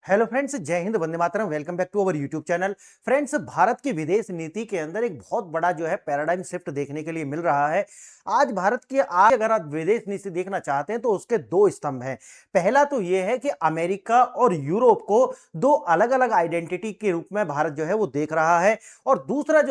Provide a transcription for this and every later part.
Hello friends, जय हिंद, वंदे मातरम। Welcome back to our YouTube channel. Friends, Bharat की विदेश नीति के अंदर एक बहुत बड़ा जो है पैराडाइम शिफ्ट देखने के लिए मिल रहा है। आज भारत की आज अगर आप विदेश नीति देखना चाहते हैं तो उसके दो स्तंभ हैं। पहला तो ये है कि अमेरिका और यूरोप को दो अलग अलग आइडेंटिटी के रूप में भारत जो है वो देख रहा है। और दूसरा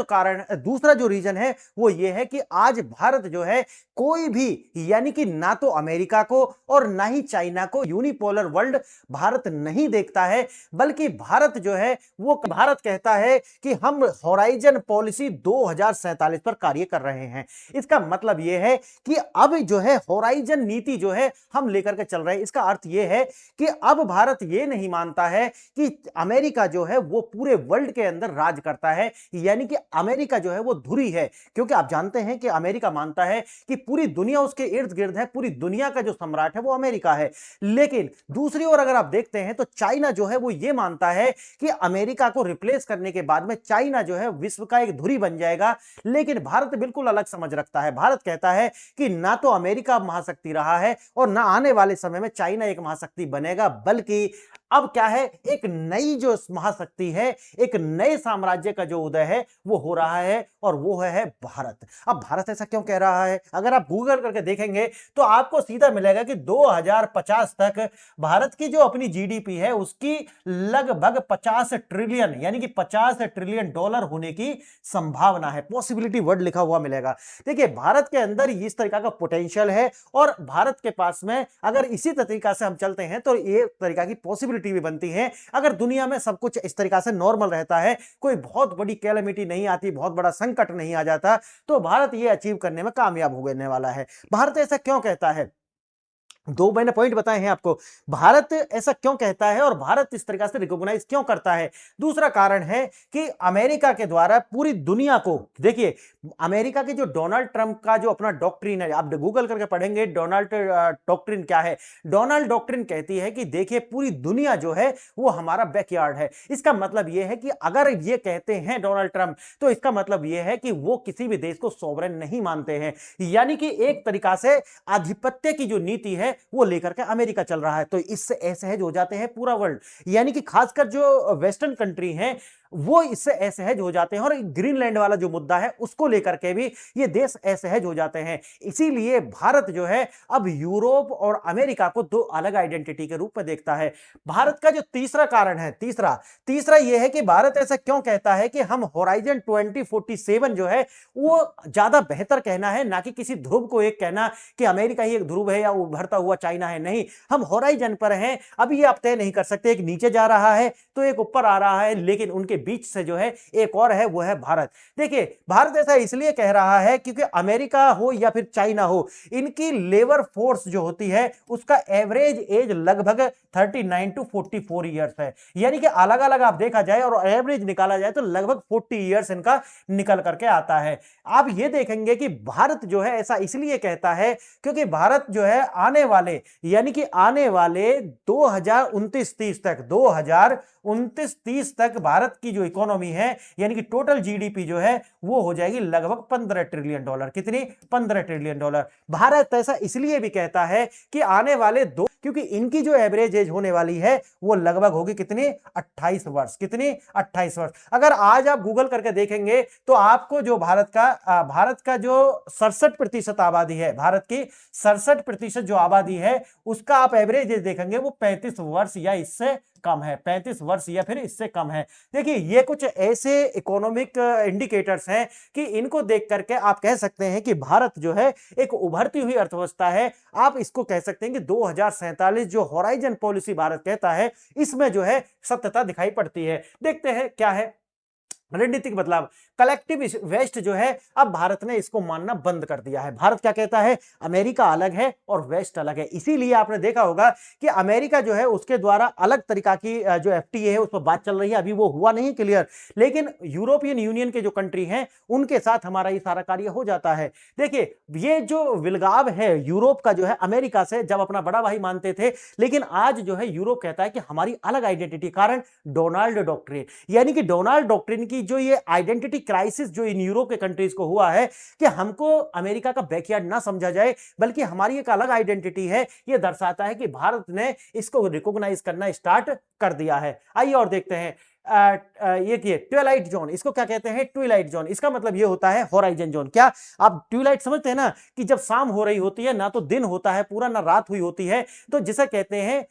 जो रीजन है वो ये है कि आज भारत जो है कोई भी यानी कि ना तो अमेरिका को और ना ही चाइना को यूनिपोलर वर्ल्ड भारत नहीं देखता है, बल्कि भारत जो है वो भारत कहता है कि हम होराइजन पॉलिसी 2047 पर कार्य कर रहे हैं। इसका मतलब यह है कि अब जो है होराइजन नीति जो है हम लेकर के चल रहे हैं। इसका अर्थ यह है कि अब भारत यह नहीं मानता है कि अमेरिका जो है वो पूरे वर्ल्ड के अंदर राज करता है, यानी कि अमेरिका जो है वो धुरी है। क्योंकि आप जानते हैं कि अमेरिका मानता है कि पूरी दुनिया उसके इर्द गिर्द है, पूरी दुनिया का जो सम्राट है वो अमेरिका है। लेकिन दूसरी ओर अगर आप देखते हैं तो चाइना जो है वो ये मानता है कि अमेरिका को रिप्लेस करने के बाद में चाइना जो है विश्व का एक धुरी बन जाएगा। लेकिन भारत बिल्कुल अलग समझ रखता है। भारत कहता है कि ना तो अमेरिका महाशक्ति रहा है और ना आने वाले समय में चाइना एक महाशक्ति बनेगा, बल्कि अब क्या है, एक नई जो महाशक्ति है, एक नए साम्राज्य का जो उदय है वो हो रहा है, और वो है भारत। अब भारत ऐसा क्यों कह रहा है? अगर आप गूगल करके देखेंगे तो आपको सीधा मिलेगा कि 2050 तक भारत की जो अपनी जीडीपी है उसकी लगभग 50 ट्रिलियन यानी कि 50 ट्रिलियन डॉलर होने की संभावना है। पॉसिबिलिटी वर्ड लिखा हुआ मिलेगा। देखिए, भारत के अंदर इस तरीका का पोटेंशियल है, और भारत के पास में अगर इसी तरीका से हम चलते हैं तो ये तरीका की पॉसिबिलिटी भी बनती है। अगर दुनिया में सब कुछ इस तरीका से नॉर्मल रहता है, कोई बहुत बड़ी कैलेमिटी नहीं आती, बहुत बड़ा संकट नहीं आ जाता, तो भारत ये अचीव करने में कामयाब होने वाला है। भारत ऐसा क्यों कहता है? दो मैंने पॉइंट बताए हैं आपको। भारत ऐसा क्यों कहता है और भारत इस तरीका से रिकॉग्नाइज क्यों करता है? दूसरा कारण है कि अमेरिका के द्वारा पूरी दुनिया को, देखिए, अमेरिका के जो डोनाल्ड ट्रंप का जो अपना डॉक्ट्रिन है, आप गूगल करके पढ़ेंगे डोनाल्ड डॉक्ट्रिन क्या है। डोनाल्ड डॉक्ट्रिन कहती है कि देखिए, पूरी दुनिया जो है वो हमारा बैकयार्ड है। इसका मतलब यह है कि अगर ये कहते हैं डोनाल्ड ट्रंप, तो इसका मतलब यह है कि वो किसी भी देश को सॉवरेन नहीं मानते हैं, यानी कि एक तरीका से आधिपत्य की जो नीति है वो लेकर के अमेरिका चल रहा है। तो इससे असहज हो जाते हैं पूरा वर्ल्ड, यानी कि खासकर जो वेस्टर्न कंट्री हैं वो इससे असहज हो जाते हैं, और ग्रीनलैंड वाला जो मुद्दा है उसको लेकर के भी ये देश असहज हो जाते हैं। इसीलिए भारत जो है अब यूरोप और अमेरिका को दो अलग आइडेंटिटी के रूप में देखता है। भारत का जो तीसरा कारण है, तीसरा यह है कि भारत ऐसा क्यों कहता है कि हम होराइजन 2047 जो है वो ज्यादा बेहतर कहना है, ना कि किसी ध्रुव को एक कहना कि अमेरिका ही एक ध्रुव है या उभरता हुआ चाइना है। नहीं, हम होराइजन पर हैं। अभी ये आप तय नहीं कर सकते, एक नीचे जा रहा है तो एक ऊपर आ रहा है, लेकिन उनके बीच से जो है एक और है, वो है भारत। देखिए, भारत ऐसा इसलिए कह रहा है क्योंकि अमेरिका हो या फिर चाइना हो, इनकी लेबर फोर्स जो होती है उसका एवरेज एज लगभग 39 टू 44 ईयर्स है। यानी कि अलग अलग आप देखा जाए और एवरेज निकाला जाए तो लगभग 40 ईयर्स इनका निकल करके आता है। आप ये देखेंगे कि भारत जो है ऐसा इसलिए कहता है क्योंकि भारत जो है आने वाले 2029-30 तक भारत की जो इकोनॉमी है, यानी कि टोटल जीडीपी जो है वो हो जाएगी लगभग 15 ट्रिलियन डॉलर। कितनी? 15 ट्रिलियन डॉलर। भारत ऐसा इसलिए भी कहता है कि आने वाले क्योंकि इनकी जो एवरेज एज होने वाली है वो लगभग होगी कितनी? 28 वर्ष। कितनी? 28 वर्ष। अगर आज आप गूगल करके देखेंगे तो आपको जो भारत का जो 67% आबादी है, भारत की 67% जो आबादी है उसका आप एवरेज एज देखेंगे वो 35 वर्ष या इससे कम है। 35 वर्ष या फिर इससे कम है। देखिए, ये कुछ ऐसे इकोनॉमिक इंडिकेटर्स हैं कि इनको देख करके आप कह सकते हैं कि भारत जो है एक उभरती हुई अर्थव्यवस्था है। आप इसको कह सकते हैं कि 2047 जो होराइजन पॉलिसी भारत कहता है, इसमें जो है सत्यता दिखाई पड़ती है। देखते हैं क्या है रणनीतिक बदलाव। कलेक्टिव वेस्ट जो है अब भारत ने इसको मानना बंद कर दिया है। भारत क्या कहता है? अमेरिका अलग है और वेस्ट अलग है। इसीलिए आपने देखा होगा कि अमेरिका जो है उसके द्वारा अलग तरीका की जो एफटीए है उस पर बात चल रही है, अभी वो हुआ नहीं क्लियर, लेकिन यूरोपियन यूनियन के जो कंट्री हैं उनके साथ हमारा ये सारा कार्य हो जाता है। देखिए, ये जो विलगाव है यूरोप का जो है अमेरिका से, जब अपना बड़ा भाई मानते थे, लेकिन आज जो है यूरोप कहता है कि हमारी अलग आइडेंटिटी, कारण डोनाल्ड डॉक्ट्रिन, यानी कि डोनाल्ड डॉक्ट्रिन की कि जो ये आइडेंटिटी क्राइसिस जो इन यूरोप के कंट्रीज को हुआ है कि हमको अमेरिका का बैकयार्ड ना समझा जाए, बल्कि हमारी एक अलग आइडेंटिटी है, ये दर्शाता है कि भारत ने इसको रिकॉग्नाइज करना स्टार्ट कर दिया है। आइए और देखते हैं। ये ट्विलाइट जोन, इसको क्या कहते हैं? ट्विलाइट जोन, इसका मतलब ये होता है होराइजन जोन। क्या आप ट्विलाइट समझते हैं ना, कि जब शाम हो रही होती है, ना तो दिन होता है पूरा, ना रात हुई होती है, तो जिसे कहते हैं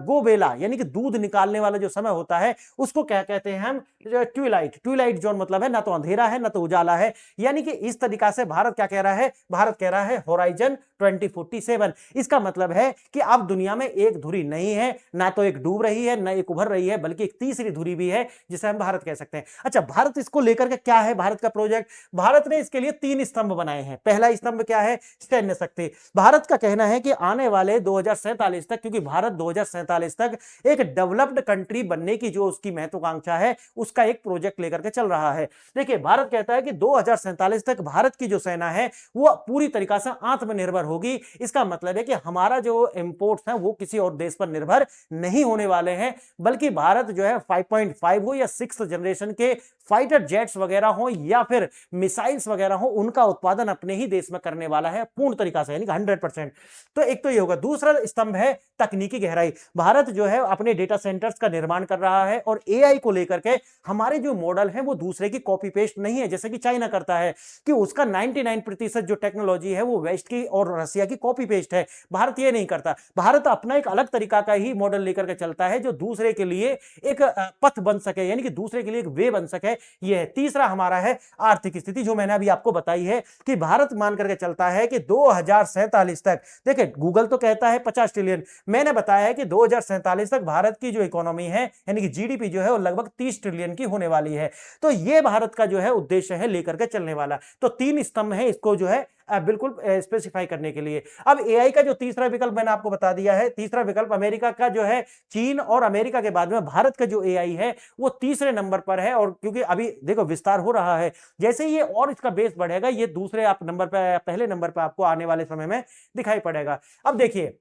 गोबेला, यानी कि दूध निकालने वाला जो समय होता है, उसको क्या कहते हैं हम? ट्विलाइट। ट्विलाइट जोन मतलब है ना तो अंधेरा है ना तो उजाला है। यानी कि इस तरीका से भारत क्या कह रहा है? भारत कह रहा है होराइजन 2047। इसका मतलब है कि अब दुनिया में एक धुरी नहीं है, ना तो एक डूब रही है ना एक उभर रही है, बल्कि एक तीसरी धुरी भी है, जिसे हम भारत कह सकते हैं। अच्छा, भारत इसको लेकर के क्या है भारत का प्रोजेक्ट? भारत ने इसके लिए 3 स्तंभ बनाए हैं। पहला स्तंभ क्या है? सैन्य शक्ति। भारत का कहना है कि आने वाले 2047 तक, क्योंकि भारत 2047 तक एक डेवलप्ड कंट्री बनने की जो उसकी महत्वाकांक्षा है, उसका एक प्रोजेक्ट लेकर के चल रहा है। देखिए, भारत कहता है कि 2047 तक भारत की जो सेना है वो पूरी तरीका से आत्मनिर्भर होगी। इसका मतलब है कि हमारा जो इंपोर्ट्स हैं वो किसी और देश पर निर्भर नहीं होने वाले हैं, बल्कि भारत जो है 5.5 हो या 6th जनरेशन के फाइटर जेट्स वगैरह हो या फिर मिसाइल्स वगैरह हो, उनका उत्पादन अपने ही देश में करने वाला है पूर्ण तरीका से, यानी 100%। तो एक तो ये होगा। दूसरा स्तंभ है तकनीकी गहराई। भारत जो है अपने डेटा सेंटर्स का निर्माण कर रहा है और एआई को लेकर के हमारे जो मॉडल है वो दूसरे की कॉपी पेस्ट नहीं है, जैसे कि चाइना करता है कि उसका 99% जो टेक्नोलॉजी है वो वेस्ट की और रसिया की कॉपी पेस्ट है। भारत ये नहीं करता। भारत अपना एक अलग तरीका का ही मॉडल लेकर के चलता है, जो दूसरे के लिए एक पथ बन सके, यानी कि दूसरे के लिए एक वे बन सके। ये है। तीसरा हमारा है आर्थिक स्थिति, जो मैंने अभी आपको बताई है कि भारत मान करके चलता है कि 2047 तक, देखिए गूगल तो कहता है 50 ट्रिलियन, मैंने बताया है कि 2047 तक भारत की जो इकोनॉमी है, यानी कि जीडीपी जो है वो लगभग 30 ट्रिलियन की होने वाली है। तो ये भारत का जो है उद्देश्य है लेकर के चलने वाला। तो 3 स्तंभ है इसको जो है बिल्कुल स्पेसिफाई करने के लिए। अब एआई का जो तीसरा विकल्प मैंने आपको बता दिया है, तीसरा विकल्प अमेरिका का जो है, चीन और अमेरिका के बाद में भारत का जो एआई है वो तीसरे नंबर पर है। और क्योंकि अभी देखो विस्तार हो रहा है, जैसे ये और इसका बेस बढ़ेगा, ये दूसरे आप नंबर पर, पहले नंबर पर आपको आने वाले समय में दिखाई पड़ेगा। अब देखिए,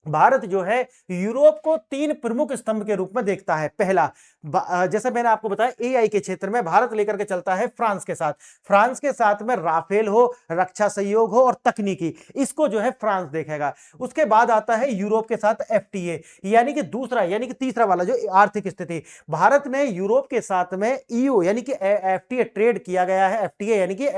भारत जो है यूरोप को 3 प्रमुख स्तंभ के रूप में देखता है। पहला, जैसे मैंने आपको बताया, एआई के क्षेत्र में भारत लेकर के चलता है फ्रांस के साथ। फ्रांस के साथ में राफेल हो, रक्षा सहयोग हो और तकनीकी, इसको जो है फ्रांस देखेगा। उसके बाद आता है यूरोप के साथ एफटीए, यानी कि दूसरा, यानी कि तीसरा वाला जो आर्थिक स्थिति। भारत ने यूरोप के साथ में ईयू यानी कि एफटीए ट्रेड किया गया है। एफटीए यानी कि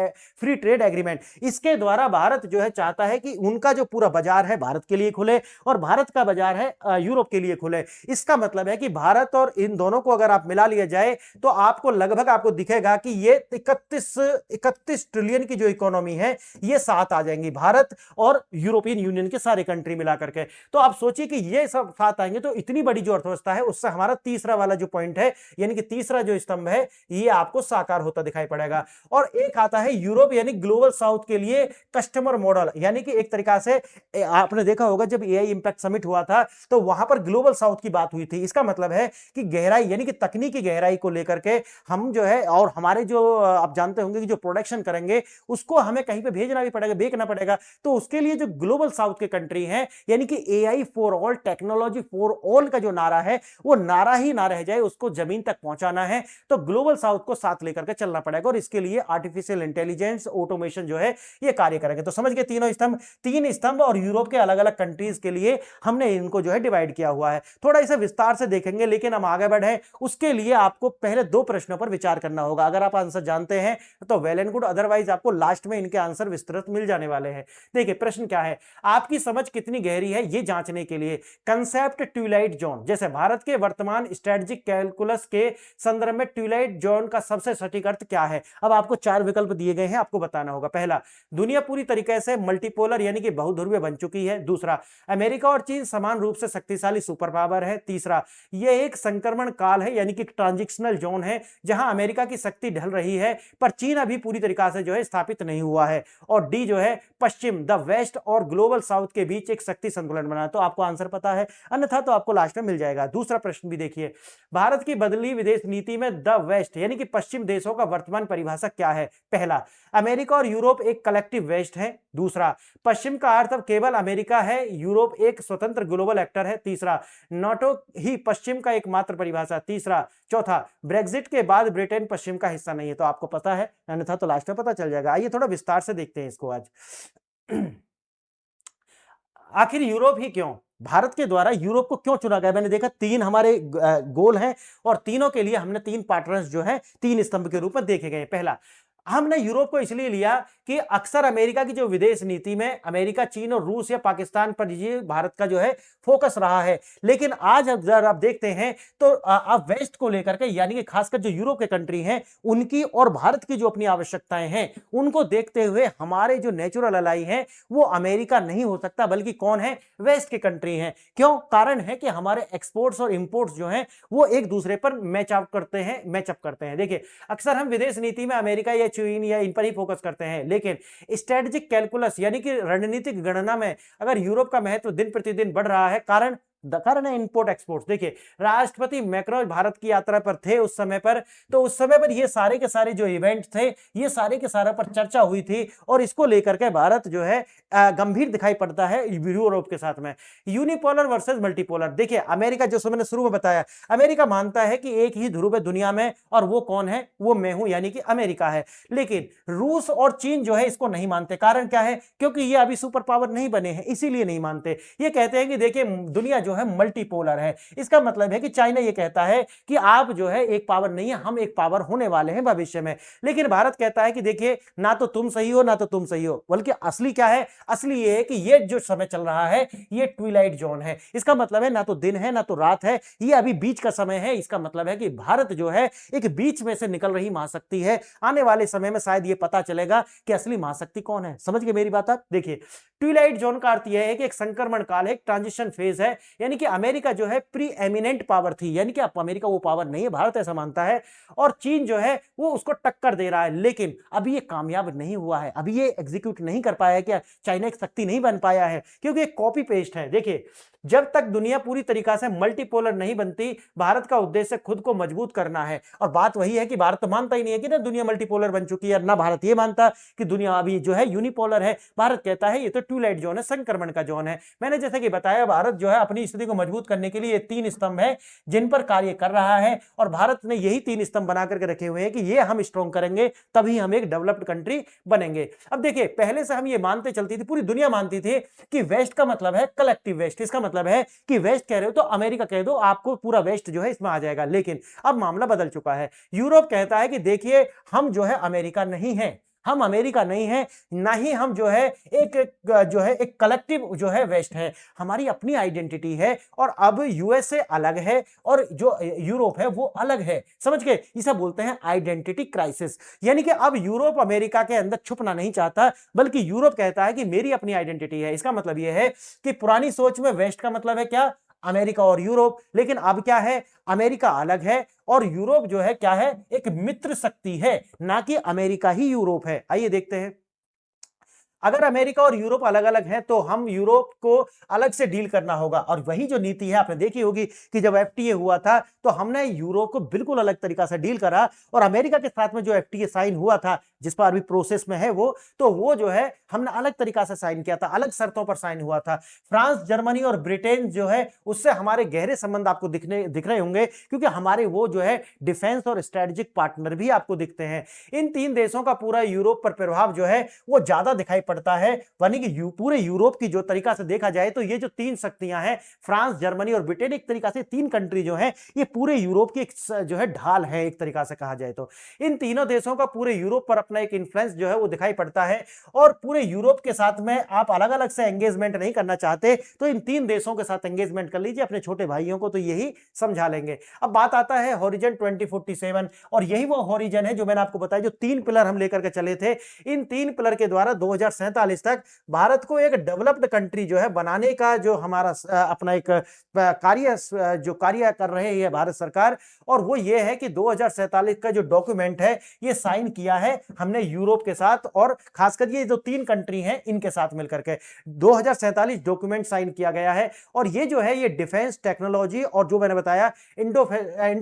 फ्री ट्रेड एग्रीमेंट। इसके द्वारा भारत जो है चाहता है कि उनका जो पूरा बाजार है भारत के लिए खुले और भारत का बाजार है यूरोप के लिए खुले। इसका मतलब है कि भारत और इन दोनों को अगर आप मिला लिया जाए तो आपको लगभग आपको दिखेगा कि ये 31 ट्रिलियन की जो इकोनॉमी है ये साथ आ जाएंगी, भारत और यूरोपियन यूनियन के सारे कंट्री मिला करके। तो आप सोचिए कि ये सब साथ आएंगे तो इतनी बड़ी जो अर्थव्यवस्था है, उससे हमारा तीसरा वाला जो पॉइंट है, यानी कि तीसरा जो स्तंभ है, ये आपको साकार होता दिखाई पड़ेगा। और एक आता है यूरोप यानी ग्लोबल साउथ के लिए कस्टमर मॉडल, यानी कि एक तरीका से आपने देखा होगा जब एआई इंपैक्ट समिट हुआ था तो वहां पर ग्लोबल साउथ की बात हुई थी। इसका मतलब है कि गहराई यानी कि तकनीकी गहराई को लेकर के हम जो है, और हमारे जो आप जानते होंगे कि जो प्रोडक्शन करेंगे उसको हमें कहीं पे भेजना भी पड़ेगा, बेचना पड़ेगा। तो उसके लिए जो ग्लोबल साउथ के कंट्री हैं, यानी कि AI for all, technology for all का जो नारा है वो नारा ही ना रह जाए, उसको जमीन तक पहुंचाना है। तो ग्लोबल साउथ को साथ लेकर के चलना पड़ेगा और इसके लिए आर्टिफिशियल इंटेलिजेंस, ऑटोमेशन जो है ये कार्य करेंगे। तो समझ गए तीनों स्तंभ, 3 स्तंभ और यूरोप के अलग अलग कंट्रीज के लिए हमने इनको जो है डिवाइड किया हुआ है। थोड़ा इसे विस्तार से देखेंगे, लेकिन हम आगे बढ़े उसके लिए आपको पहले 2 प्रश्नों पर विचार करना होगा। अगर आप आंसर जानते हैं तो वेल एंड गुड, अदरवाइज आपको लास्ट में इनके आंसर विस्तृत मिल जाने वाले हैं। देखिए प्रश्न क्या है, आपकी समझ कितनी गहरी है ये जांचने के लिए कंसेप्ट ट्विलाइट जोन, जैसे भारत के वर्तमान स्ट्रेटेजिक कैलकुलस के संदर्भ में ट्विलाइट जोन का सबसे सटीक अर्थ क्या है। अब आपको 4 विकल्प दिए गए हैं, आपको बताना होगा। पहला, दुनिया पूरी तरीके से मल्टीपोलर यानी कि बहुध्रुवीय बन चुकी है। दूसरा, अमेरिका और चीन समान रूप से शक्तिशाली सुपर पावर है। तीसरा, यह एक संक्रमण काल है यानी कि ट्रांजिशनल जोन है जहां अमेरिका की शक्ति ढल रही है पर चीन अभी पूरी तरीके से जो है स्थापित नहीं हुआ है। और डी जो है पश्चिम, द वेस्ट और ग्लोबल साउथ के बीच एक शक्ति संतुलन बना। तो आपको आंसर पता है, अन्यथा तो आपको लास्ट में मिल जाएगा। दूसरा प्रश्न भी देखिए, भारत की बदली विदेश नीति में द वेस्ट यानी कि पश्चिम देशों का वर्तमान परिभाषा क्या है। पहला, अमेरिका और यूरोप एक कलेक्टिव वेस्ट है। दूसरा, पश्चिम का अर्थ अब केवल अमेरिका है, यूरोप एक एक स्वतंत्र ग्लोबल एक्टर है, तीसरा नाटो ही पश्चिम का एकमात्र परिभाषा, तीसरा, चौथा ब्रेग्जिट के बाद ब्रिटेन पश्चिम का हिस्सा नहीं है। तो आपको पता है, अन्यथा तो लास्ट में पता चल जाएगा। आइए थोड़ा विस्तार से देखते हैं इसको आज। आखिर यूरोप ही क्यों, भारत के द्वारा यूरोप को क्यों चुना गया? मैंने देखा तीन हमारे गोल हैं और तीनों के लिए हमने तीन पार्टनर्स जो हैं तीन स्तंभ के रूप में देखे गए। पहला, हमने यूरोप को इसलिए लिया कि अक्सर अमेरिका की जो विदेश नीति में अमेरिका, चीन और रूस या पाकिस्तान पर ये भारत का जो है फोकस रहा है। लेकिन आज अगर आप देखते हैं तो आप वेस्ट को लेकर के, यानी कि खासकर जो यूरोप के कंट्री हैं उनकी और भारत की जो अपनी आवश्यकताएं हैं उनको देखते हुए हमारे जो नेचुरल अलाई हैं वो अमेरिका नहीं हो सकता, बल्कि कौन है? वेस्ट की कंट्री हैं। क्यों? कारण है कि हमारे एक्सपोर्ट्स और इंपोर्ट्स जो हैं वो एक दूसरे पर मैचअप करते हैं। देखिए, अक्सर हम विदेश नीति में अमेरिका या चीन या इन पर ही फोकस करते हैं, लेकिन स्ट्रेटेजिक कैलकुलस यानी कि रणनीतिक गणना में अगर यूरोप का महत्व दिन प्रतिदिन बढ़ रहा है, कारण है इंपोर्ट एक्सपोर्ट। देखिए, राष्ट्रपति मैक्रो भारत की यात्रा पर थे उस समय पर, तो उस समय पर ये सारे के सारे जो इवेंट थे ये सारे के सारे पर चर्चा हुई थी और इसको लेकर के भारत जो है गंभीर दिखाई पड़ता है यूरोप के साथ में। Unipolar versus multipolar. देखिए, अमेरिका, जो मैंने शुरू में बताया, अमेरिका मानता है कि एक ही ध्रुव है दुनिया में और वो कौन है? वो मैं हूं, यानी कि अमेरिका है। लेकिन रूस और चीन जो है इसको नहीं मानते। कारण क्या है? क्योंकि ये अभी सुपर पावर नहीं बने हैं, इसीलिए नहीं मानते। ये कहते हैं कि देखिए, दुनिया जो है मल्टीपोलर है। इसका मतलब है कि चाइना ये कहता है कि आप जो है एक पावर नहीं है, हम एक पावर होने वाले हैं भविष्य में। लेकिन भारत कहता है कि देखिए, ना तो तुम सही हो ना तो तुम सही हो, बल्कि असली क्या है? असली ये है कि ये जो समय चल रहा है ये ट्विलाइट जोन है। इसका मतलब है ना तो दिन है ना तो रात है, ये अभी बीच का समय है। इसका मतलब है कि भारत जो है एक बीच में से निकल रही महाशक्ति है। आने वाले समय में शायद ये पता चलेगा कि असली महाशक्ति कौन है। समझ गए मेरी बात आप? देखिए, ट्विलाइट जोन का अर्थ यह है कि एक संक्रमण काल है, एक ट्रांजिशन फेज है, यानी कि अमेरिका जो है प्री एमिनेंट पावर थी, यानी कि अब अमेरिका वो पावर नहीं है, भारत ऐसा मानता है, और चीन जो है वो उसको टक्कर दे रहा है। लेकिन अभी ये कामयाब नहीं हुआ है, अभी ये एग्जीक्यूट नहीं कर पाया है, क्या चाइना एक शक्ति नहीं बन पाया है, क्योंकि एक कॉपी पेस्ट है। देखिए, जब तक दुनिया पूरी तरीका से मल्टीपोलर नहीं बनती, भारत का उद्देश्य खुद को मजबूत करना है। और बात वही है कि भारत तो मानता ही नहीं है कि ना दुनिया मल्टीपोलर बन चुकी है, ना भारत ये मानता कि दुनिया अभी जो है यूनिपोलर है। भारत कहता है ये तो ट्विलाइट जोन है, संक्रमण का जोन है। मैंने जैसे कि बताया, भारत जो है अपनी स्थिति को मजबूत करने के लिए तीन स्तंभ है जिन पर कार्य कर रहा है, और भारत ने यही तीन स्तंभ बना करके रखे हुए हैं कि ये हम स्ट्रॉन्ग करेंगे तभी हम एक डेवलप्ड कंट्री बनेंगे। अब देखिए, पहले से हम ये मानते चलती थी, पूरी दुनिया मानती थी कि वेस्ट का मतलब है कलेक्टिव वेस्ट। इसका मतलब है कि वेस्ट कह रहे हो तो अमेरिका कह दो, आपको पूरा वेस्ट जो है इसमें आ जाएगा। लेकिन अब मामला बदल चुका है। यूरोप कहता है कि देखिए, हम जो है अमेरिका नहीं है, हम अमेरिका नहीं है, ना ही हम जो है एक कलेक्टिव जो है वेस्ट है। हमारी अपनी आइडेंटिटी है, और अब यूएसए अलग है और जो यूरोप है वो अलग है। समझ गए? इसे बोलते हैं आइडेंटिटी क्राइसिस। यानी कि अब यूरोप अमेरिका के अंदर छुपना नहीं चाहता, बल्कि यूरोप कहता है कि मेरी अपनी आइडेंटिटी है। इसका मतलब यह है कि पुरानी सोच में वेस्ट का मतलब है क्या? अमेरिका और यूरोप। लेकिन अब क्या है? अमेरिका अलग है और यूरोप जो है क्या है? एक मित्र शक्ति है, ना कि अमेरिका ही यूरोप है। आइए देखते हैं। अगर अमेरिका और यूरोप अलग अलग हैं तो हम यूरोप को अलग से डील करना होगा, और वही जो नीति है आपने देखी होगी कि जब एफटीए हुआ था तो हमने यूरोप को बिल्कुल अलग तरीका से डील करा, और अमेरिका के साथ में जो एफटीए साइन हुआ था, जिस पर अभी प्रोसेस में है वो जो है हमने अलग तरीका से साइन किया था, अलग शर्तों पर साइन हुआ था। फ्रांस, जर्मनी और ब्रिटेन जो है उससे हमारे गहरे संबंध आपको दिख रहे होंगे, क्योंकि हमारे वो जो है डिफेंस और स्ट्रेटेजिक पार्टनर भी आपको दिखते हैं। इन तीन देशों का पूरा यूरोप पर प्रभाव जो है वो ज्यादा दिखाई पड़ता है, यानी कि पूरे यूरोप की जो तरीका से देखा जाए तो ये जो तीन शक्तियां हैं, फ्रांस, जर्मनी और ब्रिटेन, एक तरीका से तीन कंट्री जो है ये पूरे यूरोप की एक जो है ढाल है, एक तरीका से कहा जाए तो। इन तीनों देशों का पूरे यूरोप पर अपना एक इन्फ्लुएंस जो है वो दिखाई पड़ता है, और पूरे यूरोप के साथ में आप अलग अलग से एंगेजमेंट नहीं करना चाहते तो इन तीन देशों के साथ एंगेजमेंट कर लीजिए। अपने छोटे भाइयों को तो यही समझा लेंगे। अब बात आता है हॉरिजन 2047, और यही वो हॉरिजन है जो मैंने आपको बताया, जो तीन पिलर हम लेकर के चले थे। इन तीन पिलर के द्वारा 2047 तक भारत को एक डेवलप्ड कंट्री जो है बनाने का जो हमारा अपना एक कार्य कर रहे हैं भारत सरकार, और वो ये है कि 2047 का जो डॉक्यूमेंट है ये साइन किया है हमने यूरोप के साथ और खासकर ये जो 3 कंट्री हैं इनके साथ मिलकर के 2047 डॉक्यूमेंट साइन किया गया है। और ये जो है ये डिफेंस टेक्नोलॉजी और जो मैंने बताया इंडो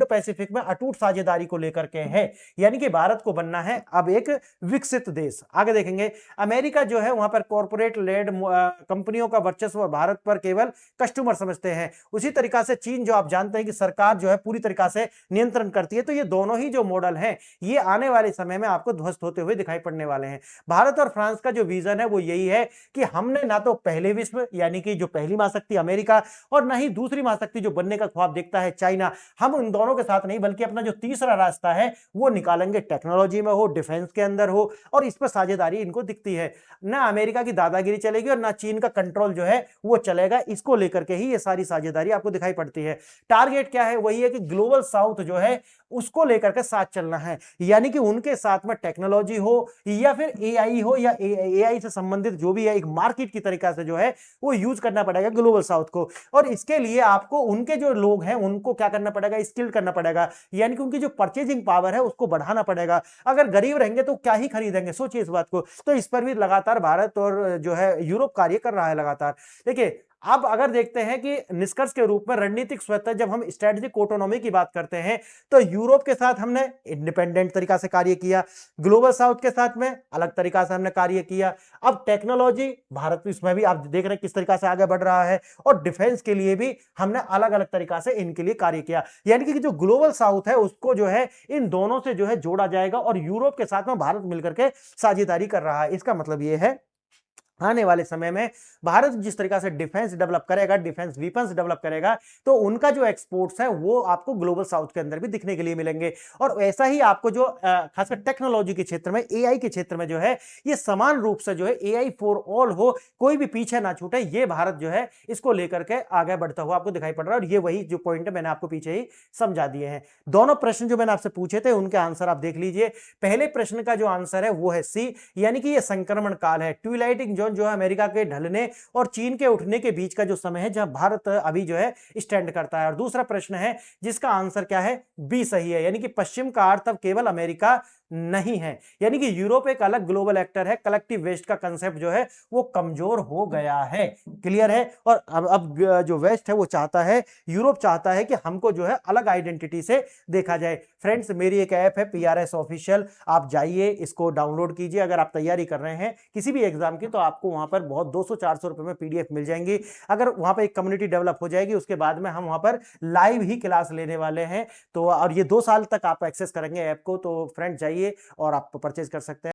पैसिफिक में अटूट साझेदारी को लेकर के है, यानी कि भारत को बनना है अब एक विकसित देश। आगे देखेंगे, अमेरिका जो है वहां पर कॉर्पोरेट लेड कंपनियों का वर्चस्व भारत पर केवल कस्टमर समझते हैं। उसी तरीका से चीन जो आप जानते हैं कि सरकार जो है पूरी तरीका से नियंत्रण करती है। तो ये दोनों ही जो मॉडल हैं ये आने वाले समय में आपको ध्वस्त होते हुए दिखाई पड़ने वाले हैं। भारत और फ्रांस का जो विजन है वो यही है कि हमने ना तो पहले विश्व यानी कि जो पहली महाशक्ति अमेरिका और ना ही दूसरी महाशक्ति जो बनने का ख्वाब देखता है चाइना, हम उन दोनों के साथ नहीं बल्कि अपना जो तीसरा रास्ता है वो निकालेंगे, टेक्नोलॉजी में हो, डिफेंस के अंदर हो, और इस पर साझेदारी इनको दिखती है। ना अमेरिका की दादागिरी चलेगी और ना चीन का कंट्रोल जो है वो चलेगा। इसको लेकर के ही ये सारी साझेदारी आपको दिखाई पड़ती है। टारगेट क्या है? वही है कि ग्लोबल साउथ जो है उसको लेकर के साथ चलना है, यानी कि उनके साथ में टेक्नोलॉजी हो या फिर एआई हो या एआई से संबंधित जो भी है एक मार्केट की तरीका से जो है वो यूज करना पड़ेगा ग्लोबल साउथ को। और इसके लिए आपको उनके जो लोग हैं उनको क्या करना पड़ेगा? स्किल्ड करना पड़ेगा, यानी कि उनकी जो परचेजिंग पावर है उसको बढ़ाना पड़ेगा। अगर गरीब रहेंगे तो क्या ही खरीदेंगे, सोचिए इस बात को। तो इस पर भी लगातार भारत और जो है यूरोप कार्य कर रहा है लगातार। देखिए अब अगर देखते हैं कि निष्कर्ष के रूप में रणनीतिक स्वायत्तता, जब हम स्ट्रेटेजिक ऑटोनॉमी की बात करते हैं तो यूरोप के साथ हमने इंडिपेंडेंट तरीका से कार्य किया, ग्लोबल साउथ के साथ में अलग तरीका से हमने कार्य किया। अब टेक्नोलॉजी भारत इसमें भी आप देख रहे हैं किस तरीका से आगे बढ़ रहा है, और डिफेंस के लिए भी हमने अलग अलग तरीका से इनके लिए कार्य किया। यानी कि जो ग्लोबल साउथ है उसको जो है इन दोनों से जो है जोड़ा जाएगा और यूरोप के साथ में भारत मिलकर के साझेदारी कर रहा है। इसका मतलब यह है आने वाले समय में भारत जिस तरीका से डिफेंस डेवलप करेगा, डिफेंस वीपन्स डेवलप करेगा, तो उनका जो एक्सपोर्ट्स है वो आपको ग्लोबल साउथ के अंदर भी दिखने के लिए मिलेंगे। और ऐसा ही आपको जो खासकर टेक्नोलॉजी के क्षेत्र में, एआई के क्षेत्र में जो है ये समान रूप से जो है एआई फॉर ऑल हो, कोई भी पीछे ना छूटे, ये भारत जो है इसको लेकर के आगे बढ़ता हुआ आपको दिखाई पड़ रहा है। और ये वही जो पॉइंट है मैंने आपको पीछे ही समझा दिए हैं। दोनों प्रश्न जो मैंने आपसे पूछे थे उनके आंसर आप देख लीजिए। पहले प्रश्न का जो आंसर है वो है सी, यानी कि ये संक्रमण काल है, ट्विलाइटिंग जोन जो है अमेरिका के ढलने और चीन के उठने के बीच का जो समय है जहां भारत अभी जो है स्टैंड करता है। और दूसरा प्रश्न है जिसका आंसर क्या है? बी सही है, यानी कि पश्चिम का अर्थ अब केवल अमेरिका नहीं है, यानी कि यूरोप एक अलग ग्लोबल एक्टर है। कलेक्टिव वेस्ट का कंसेप्ट जो है वो कमजोर हो गया है। क्लियर है? और अब जो वेस्ट है वो चाहता है, यूरोप चाहता है कि हमको जो है अलग आइडेंटिटी से देखा जाए। फ्रेंड्स मेरी एक ऐप है PRS ऑफिशियल, आप जाइए इसको डाउनलोड कीजिए। अगर आप तैयारी कर रहे हैं किसी भी एग्जाम की तो आपको वहां पर बहुत 200-400 रुपए में PDF मिल जाएंगी। अगर वहां पर एक कम्युनिटी डेवलप हो जाएगी उसके बाद में हम वहां पर लाइव ही क्लास लेने वाले हैं। तो और ये 2 साल तक आप एक्सेस करेंगे ऐप को। तो फ्रेंड्स जाइए और आप परचेज कर सकते हैं।